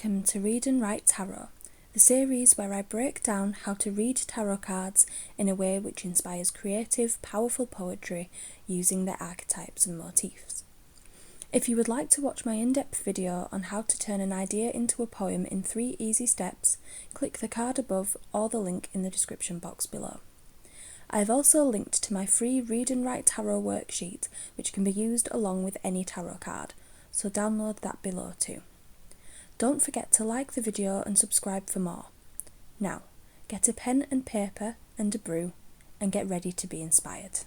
Welcome to Read and Write Tarot, the series where I break down how to read tarot cards in a way which inspires creative, powerful poetry using their archetypes and motifs. If you would like to watch my in-depth video on how to turn an idea into a poem in 3 easy steps, click the card above or the link in the description box below. I have also linked to my free Read and Write Tarot worksheet, which can be used along with any tarot card, so download that below too. Don't forget to like the video and subscribe for more. Now, get a pen and paper and a brew and get ready to be inspired.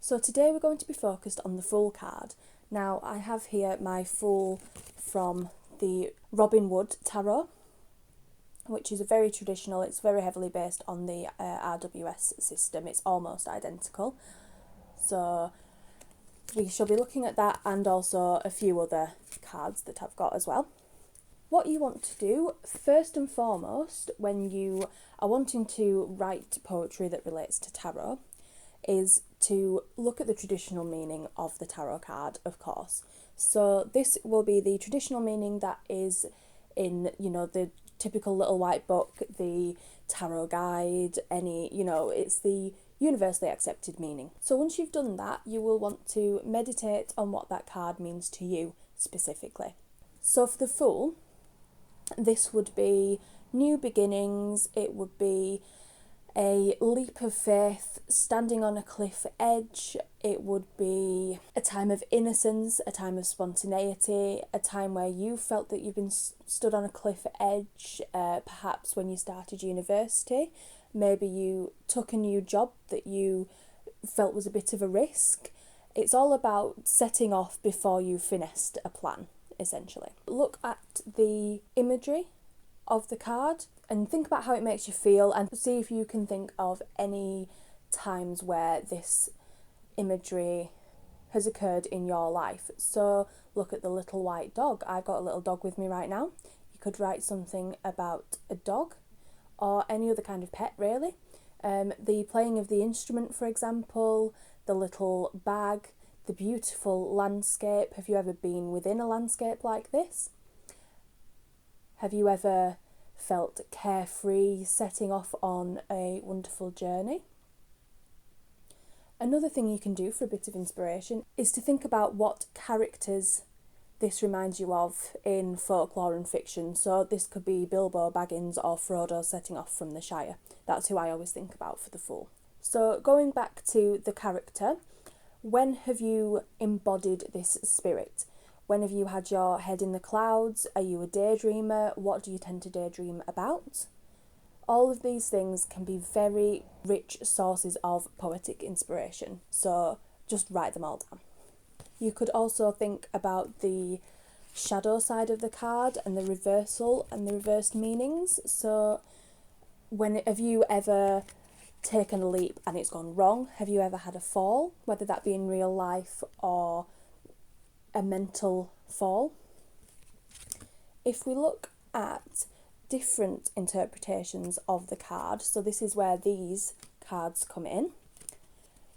So today we're going to be focused on the Fool card. Now I have here my Fool from the Robin Wood Tarot, which is a very traditional, it's very heavily based on the RWS system. It's almost identical. So we shall be looking at that and also a few other cards that I've got as well. What you want to do, first and foremost, when you are wanting to write poetry that relates to tarot, is to look at the traditional meaning of the tarot card, of course. So this will be the traditional meaning that is in, the typical little white book, the tarot guide, it's the universally accepted meaning. So once you've done that, you will want to meditate on what that card means to you specifically. So for the Fool, this would be new beginnings, it would be a leap of faith, standing on a cliff edge, it would be a time of innocence, a time of spontaneity, a time where you felt that you've been stood on a cliff edge, perhaps when you started university. Maybe you took a new job that you felt was a bit of a risk. It's all about setting off before you finished a plan, essentially. Look at the imagery of the card and think about how it makes you feel and see if you can think of any times where this imagery has occurred in your life. So look at the little white dog. I've got a little dog with me right now. You could write something about a dog or any other kind of pet, really. The playing of the instrument, for example, the little bag, the beautiful landscape. Have you ever been within a landscape like this? Have you ever felt carefree setting off on a wonderful journey? Another thing you can do for a bit of inspiration is to think about what characters this reminds you of in folklore and fiction. So this could be Bilbo Baggins or Frodo setting off from the Shire. That's who I always think about for the Fool. So going back to the character, when have you embodied this spirit? When have you had your head in the clouds? Are you a daydreamer? What do you tend to daydream about? All of these things can be very rich sources of poetic inspiration. So just write them all down. You could also think about the shadow side of the card and the reversal and the reversed meanings. So have you ever taken a leap and it's gone wrong? Have you ever had a fall, whether that be in real life or a mental fall? If we look at different interpretations of the card, so this is where these cards come in,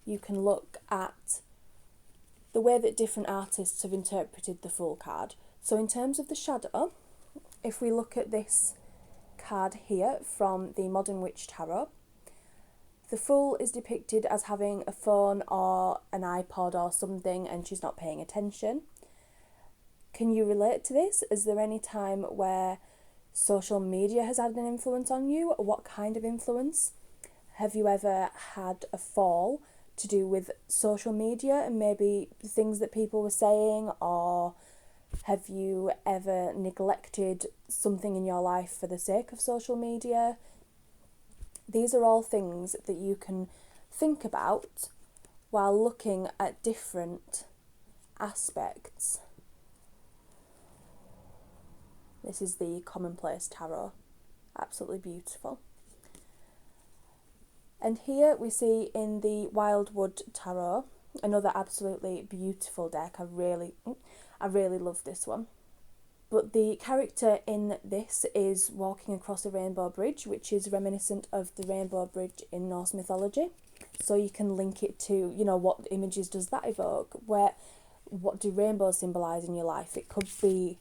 you can look at the way that different artists have interpreted the Fool card. So in terms of the shadow, if we look at this card here from the Modern Witch Tarot, the Fool is depicted as having a phone or an iPod or something and she's not paying attention. Can you relate to this? Is there any time where social media has had an influence on you? What kind of influence? Have you ever had a fall to do with social media and maybe things that people were saying, or have you ever neglected something in your life for the sake of social media? These are all things that you can think about while looking at different aspects. This is the Commonplace Tarot, absolutely beautiful. And here we see in the Wildwood Tarot, another absolutely beautiful deck. I really love this one. But the character in this is walking across a rainbow bridge, which is reminiscent of the rainbow bridge in Norse mythology. So you can link it to, what images does that evoke? Where what do rainbows symbolise in your life? It could be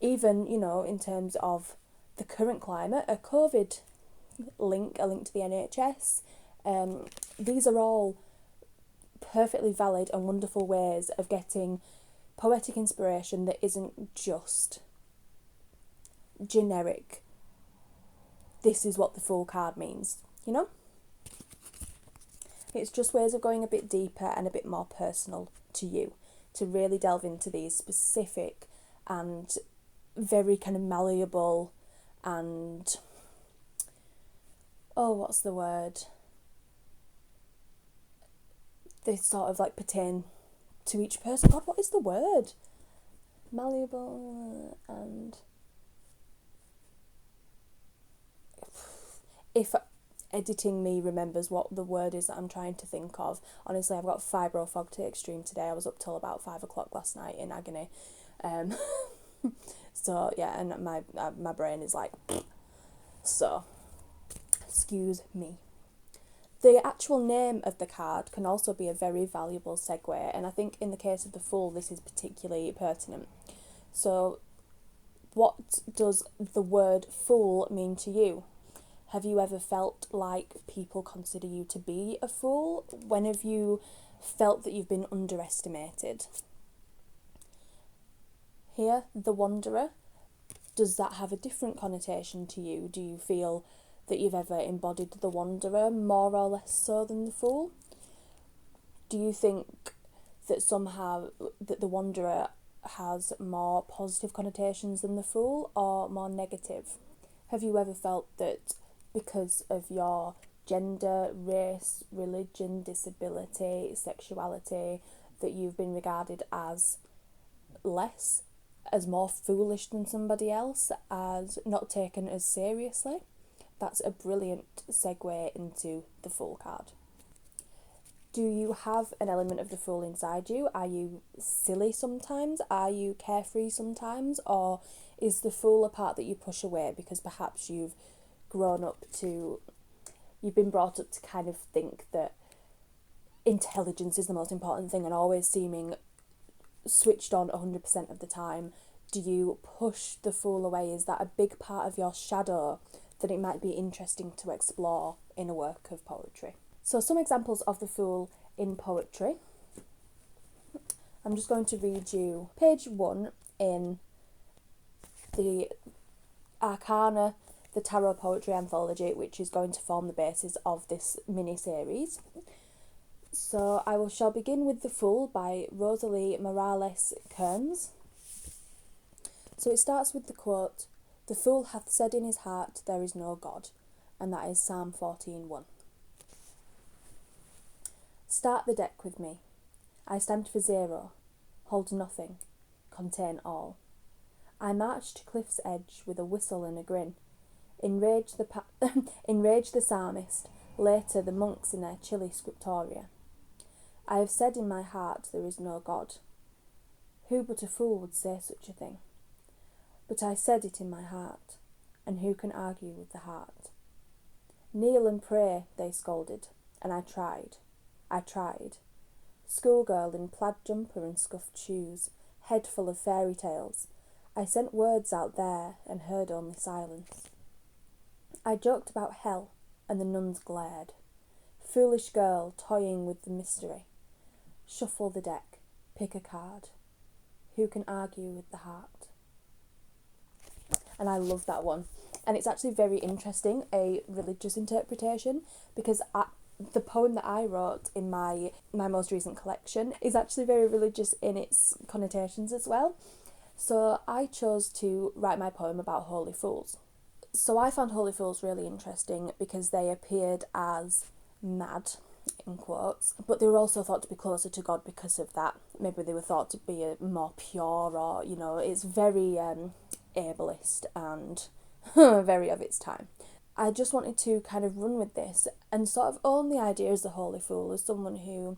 even, in terms of the current climate, a COVID link, a link to the NHS. These are all perfectly valid and wonderful ways of getting poetic inspiration that isn't just generic. This is what the Fool card means, It's just ways of going a bit deeper and a bit more personal to you, to really delve into these specific and very kind of malleable and, what's the word? They sort of like pertain to each person. God, what is the word? Malleable and... If editing me remembers what the word is that I'm trying to think of. Honestly, I've got fibro fog to the extreme today. I was up till about 5 o'clock last night in agony. So, yeah, and my brain is like... So, excuse me. The actual name of the card can also be a very valuable segue, and I think in the case of the Fool, this is particularly pertinent. So, what does the word fool mean to you? Have you ever felt like people consider you to be a fool? When have you felt that you've been underestimated? Here, the Wanderer. Does that have a different connotation to you? Do you feel that you've ever embodied the Wanderer more or less so than the Fool? Do you think that somehow that the Wanderer has more positive connotations than the Fool, or more negative? Have you ever felt that because of your gender, race, religion, disability, sexuality, that you've been regarded as less, as more foolish than somebody else, as not taken as seriously? That's a brilliant segue into the Fool card. Do you have an element of the Fool inside you? Are you silly sometimes? Are you carefree sometimes? Or is the Fool a part that you push away because perhaps you've been brought up to kind of think that intelligence is the most important thing and always seeming switched on 100% of the time? Do you push the Fool away? Is that a big part of your shadow that it might be interesting to explore in a work of poetry? So some examples of the Fool in poetry. I'm just going to read you page 1 in the Arcana, the Tarot Poetry Anthology, which is going to form the basis of this mini-series. So shall begin with The Fool by Rosalie Morales Kearns. So it starts with the quote, "The fool hath said in his heart, there is no God," and that is Psalm 14:1. Start the deck with me. I stand for 0, hold nothing, contain all. I march to cliff's edge with a whistle and a grin. Enrage the psalmist, later the monks in their chilly scriptoria. I have said in my heart there is no God. Who but a fool would say such a thing? But I said it in my heart, and who can argue with the heart? Kneel and pray, they scolded, and I tried. Schoolgirl in plaid jumper and scuffed shoes, head full of fairy tales. I sent words out there and heard only silence. I joked about hell, and the nuns glared. Foolish girl toying with the mystery. Shuffle the deck, pick a card. Who can argue with the heart? And I love that one. And it's actually very interesting, a religious interpretation, because the poem that I wrote in my most recent collection is actually very religious in its connotations as well. So I chose to write my poem about holy fools. So I found holy fools really interesting because they appeared as mad, in quotes, but they were also thought to be closer to God because of that. Maybe they were thought to be more pure, or, it's very ableist and very of its time. I just wanted to kind of run with this and sort of own the idea as the holy fool, as someone who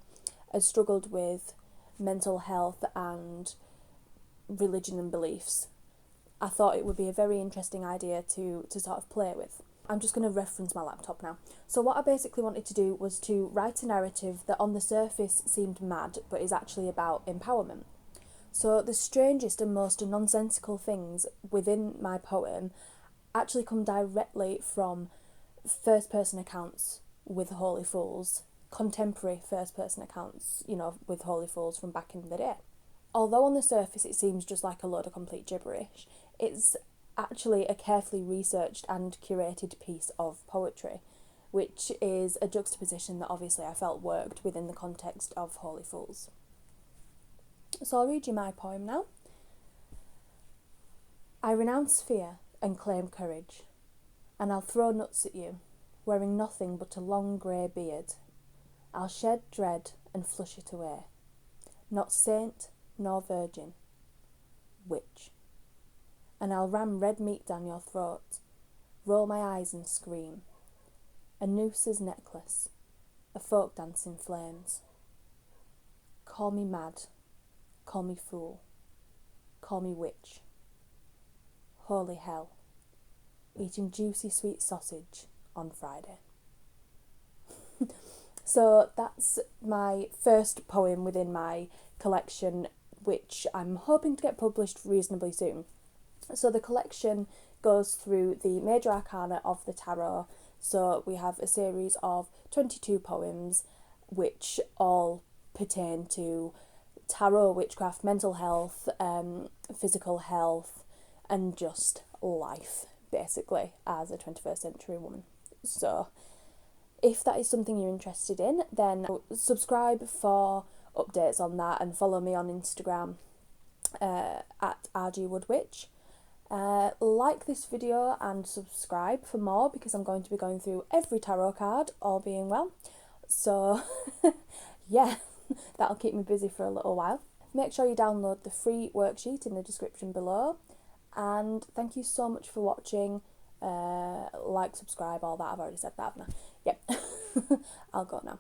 has struggled with mental health and religion and beliefs. I thought it would be a very interesting idea to sort of play with. I'm just going to reference my laptop now. So what I basically wanted to do was to write a narrative that on the surface seemed mad, but is actually about empowerment. So the strangest and most nonsensical things within my poem actually come directly from first person accounts with Holy Fools, contemporary first person accounts, with Holy Fools from back in the day. Although on the surface it seems just like a load of complete gibberish, it's actually a carefully researched and curated piece of poetry, which is a juxtaposition that obviously I felt worked within the context of Holy Fools. So I'll read you my poem now. I renounce fear and claim courage, and I'll throw nuts at you, wearing nothing but a long grey beard. I'll shed dread and flush it away, not saint nor virgin, witch. And I'll ram red meat down your throat, roll my eyes and scream. A noose's necklace, a folk dance in flames. Call me mad, call me fool, call me witch. Holy hell, eating juicy sweet sausage on Friday. So that's my first poem within my collection, which I'm hoping to get published reasonably soon. So the collection goes through the major arcana of the tarot. So we have a series of 22 poems which all pertain to tarot, witchcraft, mental health, physical health, and just life, basically, as a 21st century woman. So if that is something you're interested in, then subscribe for updates on that and follow me on Instagram at rgwoodwitch. Like this video and subscribe for more, because I'm going to be going through every tarot card, all being well. So yeah, that'll keep me busy for a little while. Make sure you download the free worksheet in the description below, and thank you so much for watching. Like, subscribe, all that. I've already said that, haven't I? Yep. I'll go now.